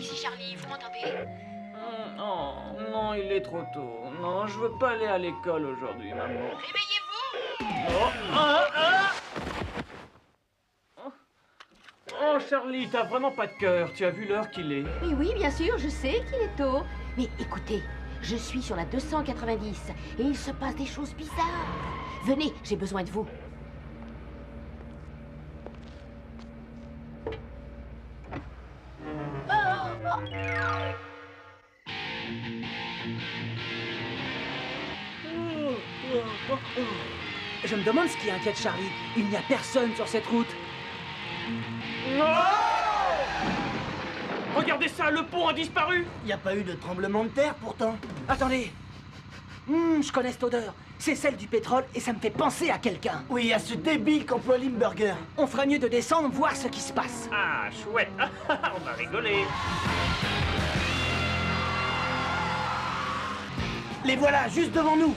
ici, Charlie, vous m'entendez? Non, non, il est trop tôt. Non, je veux pas aller à l'école aujourd'hui, maman. Réveillez-vous! Oh, ah, ah! Oh, Charlie, t'as vraiment pas de cœur. Tu as vu l'heure qu'il est? Oui, oui, bien sûr, je sais qu'il est tôt. Mais écoutez, je suis sur la 290 et il se passe des choses bizarres. Venez, j'ai besoin de vous. Je me demande ce qui inquiète Charlie. Il n'y a personne sur cette route. Regardez ça, le pont a disparu. Il n'y a pas eu de tremblement de terre pourtant. Attendez. Je connais cette odeur. C'est celle du pétrole et ça me fait penser à quelqu'un. Oui, à ce débile qu'emploie Limburger. On ferait mieux de descendre, voir ce qui se passe. Ah, chouette. On va rigoler. Les voilà, juste devant nous.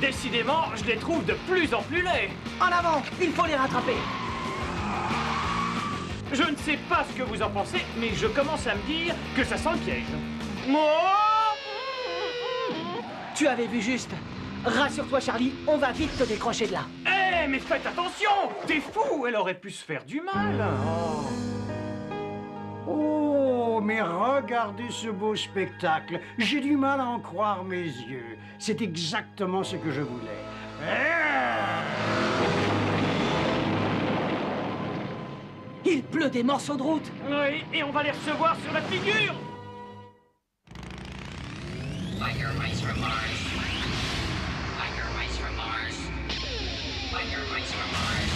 Décidément, je les trouve de plus en plus laids. En avant, il faut les rattraper. Je ne sais pas ce que vous en pensez, mais je commence à me dire que ça sent le piège. Tu avais vu juste. Rassure-toi Charlie, on va vite te décrocher de là. Eh, mais faites attention! T'es fou! Elle aurait pu se faire du mal. Oh, mais regardez ce beau spectacle. J'ai du mal à en croire mes yeux. C'est exactement ce que je voulais. Il pleut des morceaux de route. Oui, et on va les recevoir sur la figure! Biker Mice from Mars. Biker Mice from Mars. Biker Mice from Mars.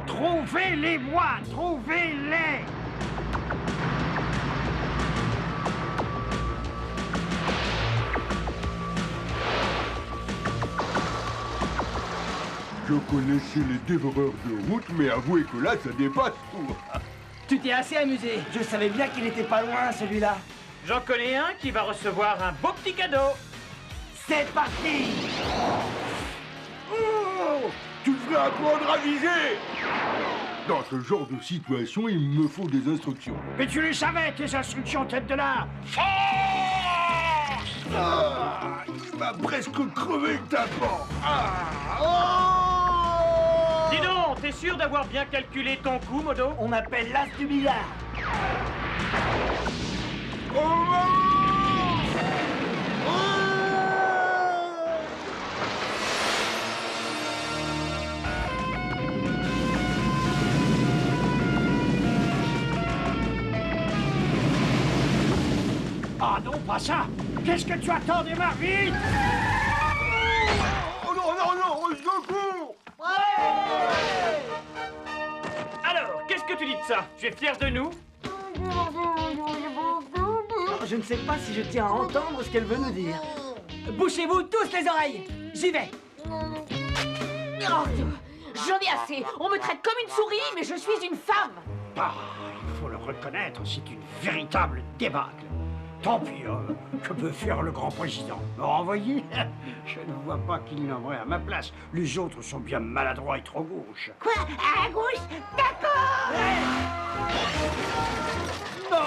Trouvez-les-moi! Trouvez-les! Je connaissais les dévoreurs de route, mais avouez que là, ça dépasse tout. Tu t'es assez amusé. Je savais bien qu'il était pas loin celui-là. J'en connais un qui va recevoir un beau petit cadeau. C'est parti! Oh, tu devrais apprendre à viser. Dans ce genre de situation, il me faut des instructions. Mais tu les savais, tes instructions, tête de lard! Ah, il m'a presque crevé le tympan. Dis donc, t'es sûr d'avoir bien calculé ton coup, Modo? On m'appelle l'as du billard. Ah non, pas ça! Qu'est-ce que tu attends, démarre vite! Oh non, non, non, au secours! Alors, qu'est-ce que tu dis de ça? Tu es fier de nous? Je ne sais pas si je tiens à entendre ce qu'elle veut nous dire. Bouchez-vous tous les oreilles. J'y vais. Oh, j'en ai assez. On me traite comme une souris, mais je suis une femme. Ah, il faut le reconnaître, c'est une véritable débâcle. Tant pis, que peut faire le grand président? Me renvoyer? Je ne vois pas qu'il n'aimerait à ma place. Les autres sont bien maladroits et trop gauches. Quoi? À gauche? D'accord. Non!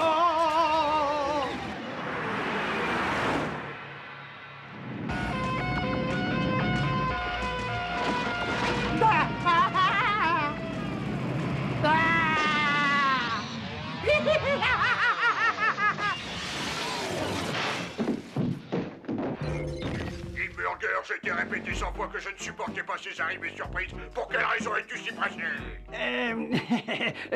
Limburger, je t'ai répété 100 fois que je ne supportais pas ces arrivées surprises. Pour quelle raison es-tu si pressé?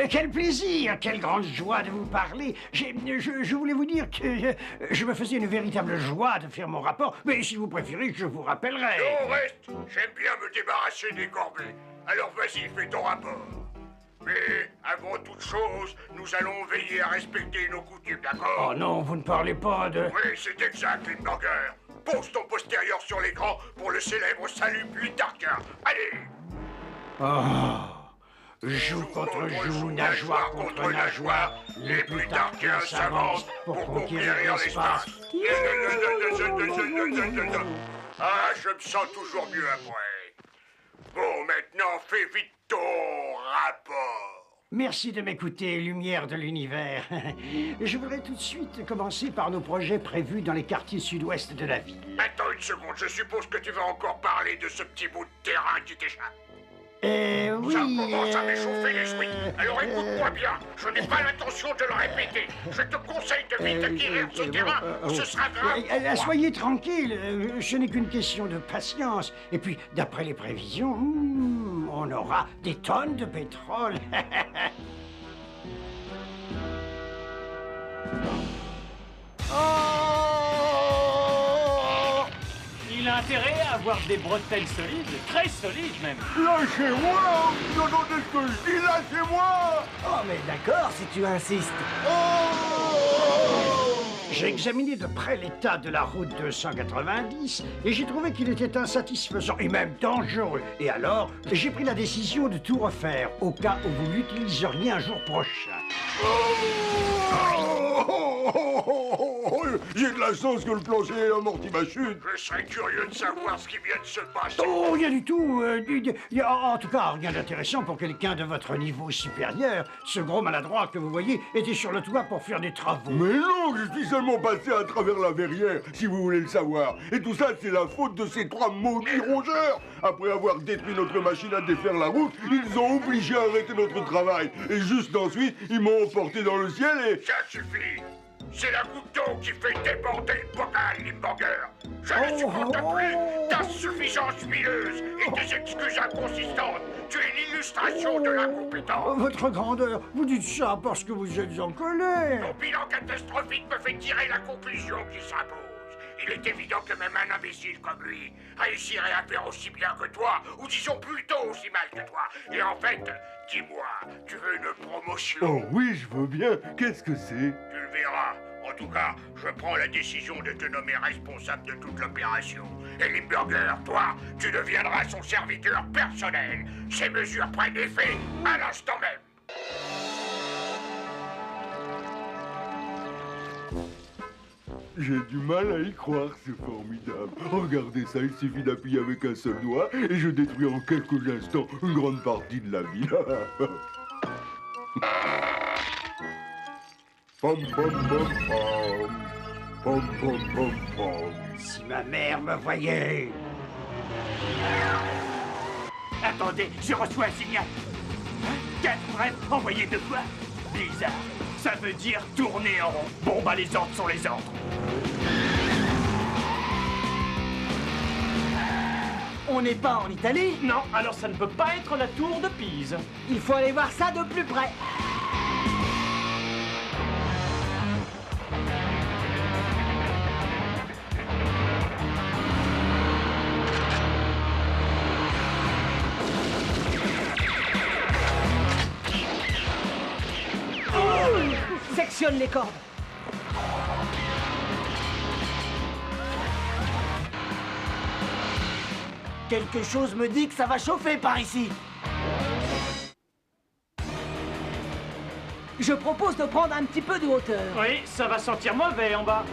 Quel plaisir, quelle grande joie de vous parler. Je voulais vous dire que je me faisais une véritable joie de faire mon rapport, mais si vous préférez, je vous rappellerai. Non, reste. J'aime bien me débarrasser des corvées. Alors vas-y, fais ton rapport. Mais avant toute chose, nous allons veiller à respecter nos coutumes, d'accord? Oh non, vous ne parlez pas de... Oui, c'est exact, Limburger. Pose ton postérieur sur l'écran pour le célèbre salut Plutarquin. Allez! Oh, joue contre joue, nageoire contre nageoire, les Plutarquiens s'avancent pour conquérir l'espace. Ah, je me sens toujours mieux après. Bon, maintenant, fais vite ton rapport. Merci de m'écouter, lumière de l'univers. Je voudrais tout de suite commencer par nos projets prévus dans les quartiers sud-ouest de la ville. Attends une seconde, je suppose que tu vas encore parler de ce petit bout de terrain qui t'échappe. Oui... Ça commence à m'échauffer l'esprit. Alors écoute-moi bien, je n'ai pas l'intention de le répéter. Je te conseille de vite acquérir ce terrain, ou ce sera grave. Soyez tranquille, ce n'est qu'une question de patience. Et puis, d'après les prévisions, on aura des tonnes de pétrole. Il a intérêt à avoir des bretelles solides, très solides même. Lâchez-moi! Non, non, ce que je dis, lâchez-moi! Oh, mais d'accord, si tu insistes. J'ai examiné de près l'état de la route 290 et j'ai trouvé qu'il était insatisfaisant et même dangereux. Et alors, j'ai pris la décision de tout refaire au cas où vous l'utiliseriez un jour prochain. J'ai de la chance que le plancher ait amorti ma chute. Je serais curieux de savoir ce qui vient de se passer. Oh, rien du tout. En tout cas, rien d'intéressant pour quelqu'un de votre niveau supérieur. Ce gros maladroit que vous voyez était sur le toit pour faire des travaux. Mais non, je suis seulement passé à travers la verrière, si vous voulez le savoir. Et tout ça, c'est la faute de ces trois maudits rongeurs. Après avoir détruit notre machine à défaire la route, ils ont obligé à arrêter notre travail. Et juste ensuite, ils m'ont emporté dans le ciel et... Ça suffit. C'est la goutte d'eau qui fait déborder le bocal, Limburger. Je ne supporte plus d'insuffisances huileuses et des excuses inconsistantes. Tu es l'illustration de l'incompétence. Votre grandeur, vous dites ça parce que vous êtes en colère. Ton bilan catastrophique me fait tirer la conclusion qui s'impose. Il est évident que même un imbécile comme lui réussirait à faire aussi bien que toi, ou disons plutôt aussi mal que toi. Et en fait, dis-moi, tu veux une promotion? Oh oui, je veux bien. Qu'est-ce que c'est? Tu le verras. En tout cas, je prends la décision de te nommer responsable de toute l'opération. Et Limburger, toi, tu deviendras son serviteur personnel. Ces mesures prennent effet à l'instant même. J'ai du mal à y croire, c'est formidable. Regardez ça, il suffit d'appuyer avec un seul doigt et je détruis en quelques instants une grande partie de la ville. Pom pom pom pom. Pom pom pom pom. Si ma mère me voyait. Attendez, j'ai reçu un signal. 4 brefs envoyés 2 fois. Bizarre. Ça veut dire tourner en rond. Bon, bah les ordres sont les ordres. On n'est pas en Italie. Non, alors ça ne peut pas être la tour de Pise. Il faut aller voir ça de plus près. Sectionne les cordes. Quelque chose me dit que ça va chauffer par ici. Je propose de prendre un petit peu de hauteur. Oui, ça va sentir mauvais en bas.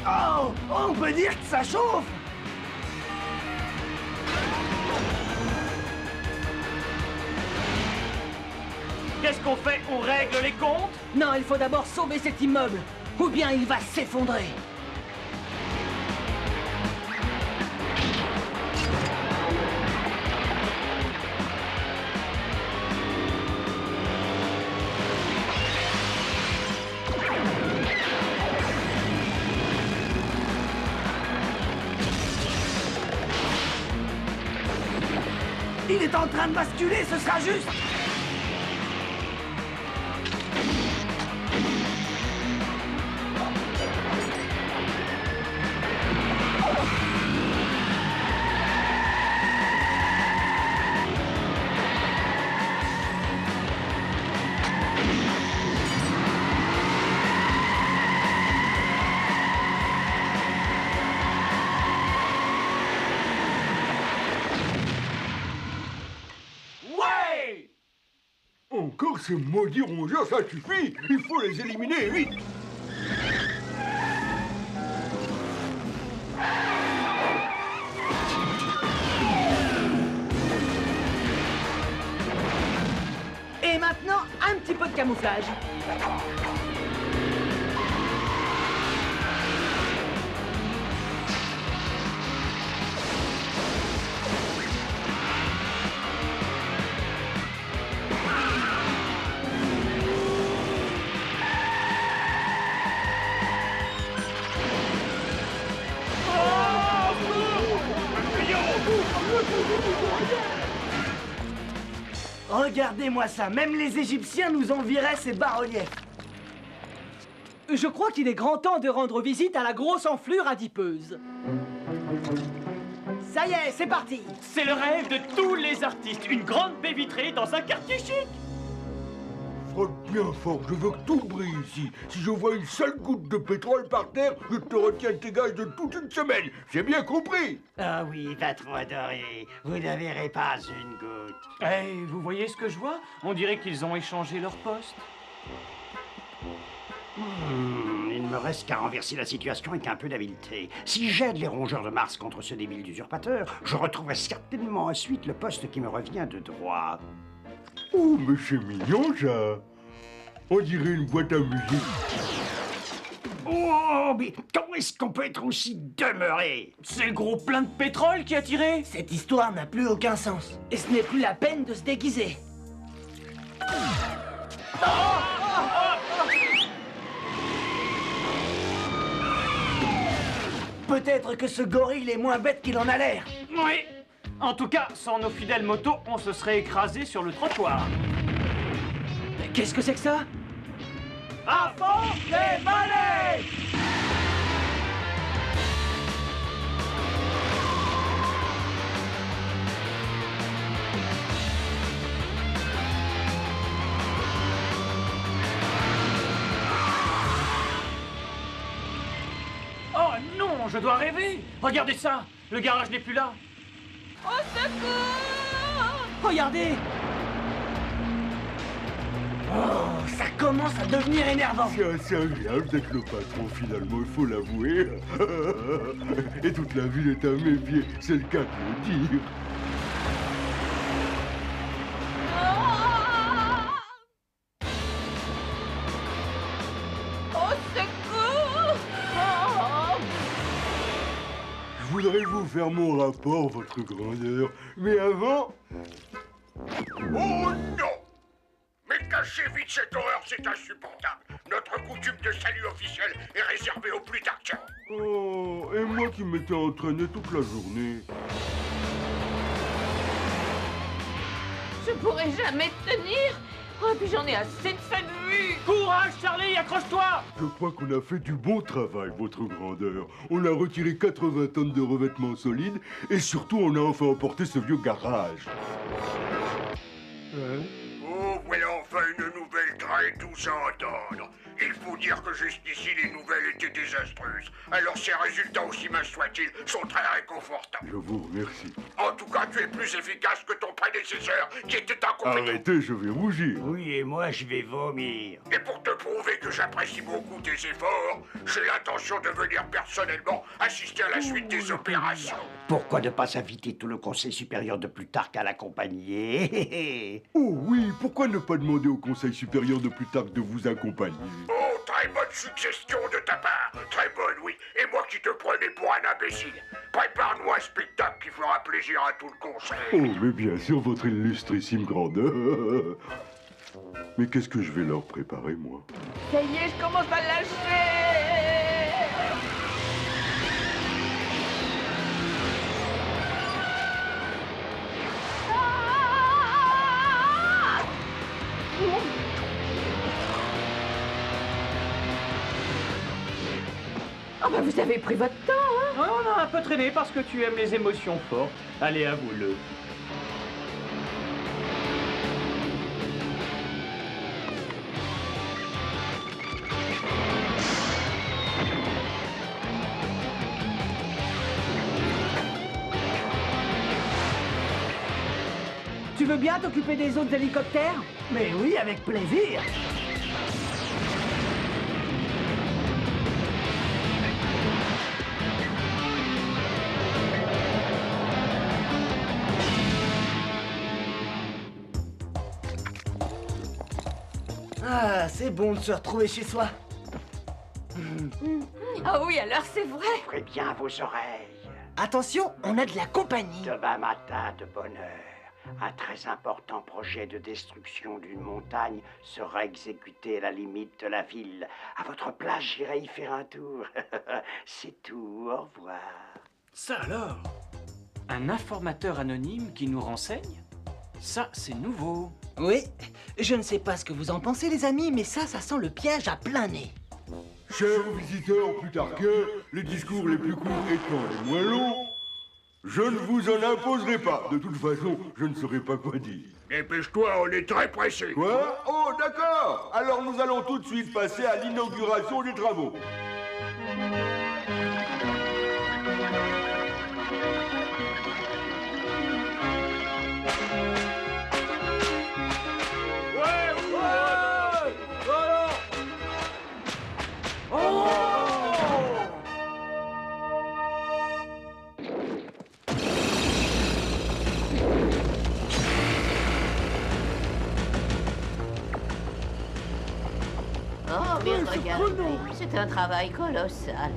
Oh, on peut dire que ça chauffe. Qu'est-ce qu'on fait? On règle les comptes? Non, il faut d'abord sauver cet immeuble, ou bien il va s'effondrer. Il est en train de basculer, ce sera juste. Encore ces maudits rongeurs, ça suffit. Il faut les éliminer, vite. Et maintenant, un petit peu de camouflage. Regardez-moi ça, même les Égyptiens nous envieraient ces bas-reliefs. Je crois qu'il est grand temps de rendre visite à la grosse enflure adipeuse. Ça y est, c'est parti. C'est le rêve de tous les artistes, une grande baie vitrée dans un quartier chic. Frotte bien fort, je veux que tout brille ici. Si je vois une seule goutte de pétrole par terre, je te retiens tes gages de toute une semaine. J'ai bien compris. Ah oui, patron adoré, vous ne verrez pas une goutte. Eh, vous voyez ce que je vois? On dirait qu'ils ont échangé leur poste. Il ne me reste qu'à renverser la situation avec un peu d'habileté. Si j'aide les rongeurs de Mars contre ce débile usurpateur, je retrouverai certainement ensuite le poste qui me revient de droit. Oh, mais c'est mignon, ça. On dirait une boîte à musique. Oh, mais comment est-ce qu'on peut être aussi demeuré? C'est le gros plein de pétrole qui a tiré. Cette histoire n'a plus aucun sens. Et ce n'est plus la peine de se déguiser. Peut-être que ce gorille est moins bête qu'il en a l'air. Oui. En tout cas, sans nos fidèles motos, on se serait écrasé sur le trottoir. Mais qu'est-ce que c'est que ça? À fond les balais! Oh non, je dois rêver. Regardez ça, le garage n'est plus là. Au secours! Regardez! Oh, ça commence à devenir énervant. C'est assez agréable d'être le patron, finalement, il faut l'avouer. Et toute la ville est à mes pieds, c'est le cas de le dire. Au secours! Oh! Je voudrais vous faire mon rapport, votre grandeur. Mais avant... Oh non! Mais cachez vite cette horreur, c'est insupportable. Notre coutume de salut officiel est réservée aux plus tard. Oh, et moi qui m'étais entraîné toute la journée. Je pourrai jamais tenir! Oh, puis j'en ai assez de cette vue! Courage, Charlie, accroche-toi. Je crois qu'on a fait du bon travail, votre grandeur. On a retiré 80 tonnes de revêtements solides et surtout on a enfin emporté ce vieux garage. Oh, voilà enfin une nouvelle très douce à entendre. Il faut dire que jusqu'ici les nouvelles étaient désastreuses. Alors ces résultats, aussi minces soient-ils, sont très réconfortants. Je vous remercie. En tout cas, tu es plus efficace que ton prédécesseur, qui était incompétent. Arrêtez, je vais rougir. Oui, et moi je vais vomir. Et pour te prouver que j'apprécie beaucoup tes efforts, j'ai l'intention de venir personnellement assister à la suite des opérations. Pourquoi ne pas inviter tout le conseil supérieur de Plutarque à l'accompagner? Oh oui, pourquoi ne pas demander au Conseil supérieur de Plutarque de vous accompagner? Oh, très bonne suggestion de ta part. Très bonne, oui. Et moi qui te prenais pour un imbécile. Prépare-nous un spectacle qui fera plaisir à tout le conseil. Oh, mais bien sûr, votre illustrissime grandeur. Mais qu'est-ce que je vais leur préparer, moi? Ça y est, je commence à lâcher! Ah! Oh bah vous avez pris votre temps, hein. Ouais, on a un peu traîné parce que tu aimes les émotions fortes. Allez, avoue-le. Tu veux bien t'occuper des autres hélicoptères? Mais oui, avec plaisir. Ah, c'est bon de se retrouver chez soi. Ah oui, alors c'est vrai. Ouvrez bien vos oreilles. Attention, on a de la compagnie. Demain matin, de bonne heure, un très important projet de destruction d'une montagne sera exécuté à la limite de la ville. À votre place, j'irai y faire un tour. C'est tout, au revoir. Ça alors? Un informateur anonyme qui nous renseigne? Ça, c'est nouveau. Oui, je ne sais pas ce que vous en pensez, les amis, mais ça sent le piège à plein nez. Chers visiteurs plutarquiens, les discours les plus courts étant les moins longs, je ne vous en imposerai pas. De toute façon, je ne saurais pas quoi dire. Dépêche-toi, on est très pressés. Quoi? Oh, d'accord. Alors nous allons tout de suite passer à l'inauguration des travaux. Oh, mais regardez, c'est un travail colossal.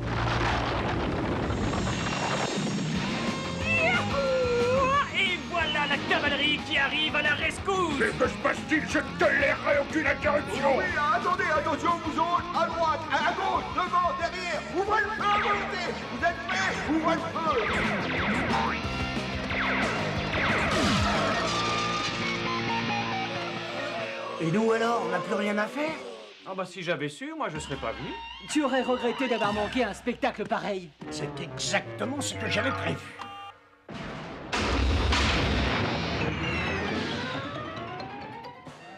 Et voilà la cavalerie qui arrive à la rescousse. Mais que se passe-t-il? Je ne tolérerai aucune interruption. Oui, attendez, attention, vous autres, à droite, à gauche, devant, derrière, ouvrez le feu à volonté. Vous êtes prêts? Ouvrez le feu. Et nous alors, on n'a plus rien à faire? Ah bah si j'avais su, moi je serais pas venu. Tu aurais regretté d'avoir manqué un spectacle pareil. C'est exactement ce que j'avais prévu.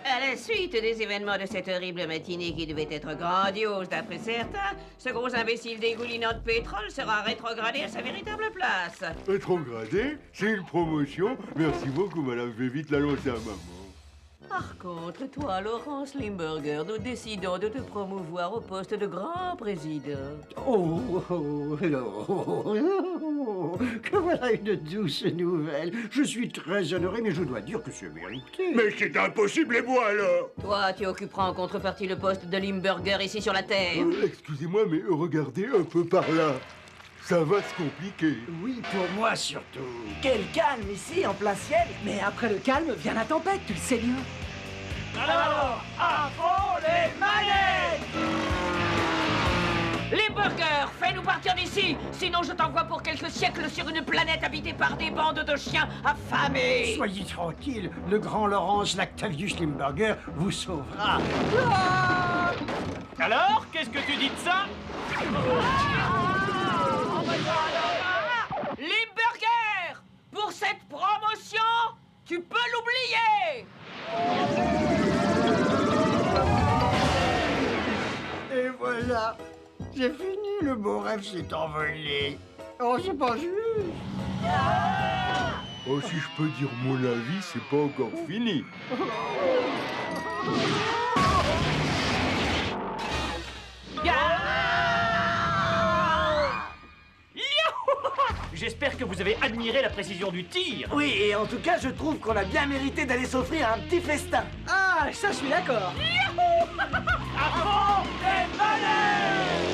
À la suite des événements de cette horrible matinée qui devait être grandiose d'après certains, ce gros imbécile dégoulinant de pétrole sera rétrogradé à sa véritable place. Rétrogradé, c'est une promotion. Merci beaucoup, madame. Je vais vite l'annoncer à maman. Par contre, toi, Laurence Limburger, nous décidons de te promouvoir au poste de grand président. Oh, que voilà une douce nouvelle. Je suis très honoré, mais je dois dire que c'est mérité. Mais c'est impossible, et moi alors? Toi, tu occuperas en contrepartie le poste de Limburger ici sur la Terre. Excusez-moi, mais regardez un peu par là. Ça va se compliquer. Oui, pour moi surtout. Quel calme ici, en plein ciel. Mais après le calme vient la tempête, tu le sais bien. Alors, à fond les manettes! Limburger, fais-nous partir d'ici, sinon je t'envoie pour quelques siècles sur une planète habitée par des bandes de chiens affamés. Soyez tranquille, le grand Laurence Lactavius Limburger vous sauvera. Alors, qu'est-ce que tu dis de ça? Limburger, pour cette promotion, tu peux l'oublier. Et voilà, j'ai fini, le beau rêve s'est envolé. Oh, c'est pas juste. Oh, si je peux dire mon avis, c'est pas encore fini. J'espère que vous avez admiré la précision du tir. Oui, et en tout cas, je trouve qu'on a bien mérité d'aller s'offrir un petit festin. Ah, ça, je suis d'accord. À fond les manettes!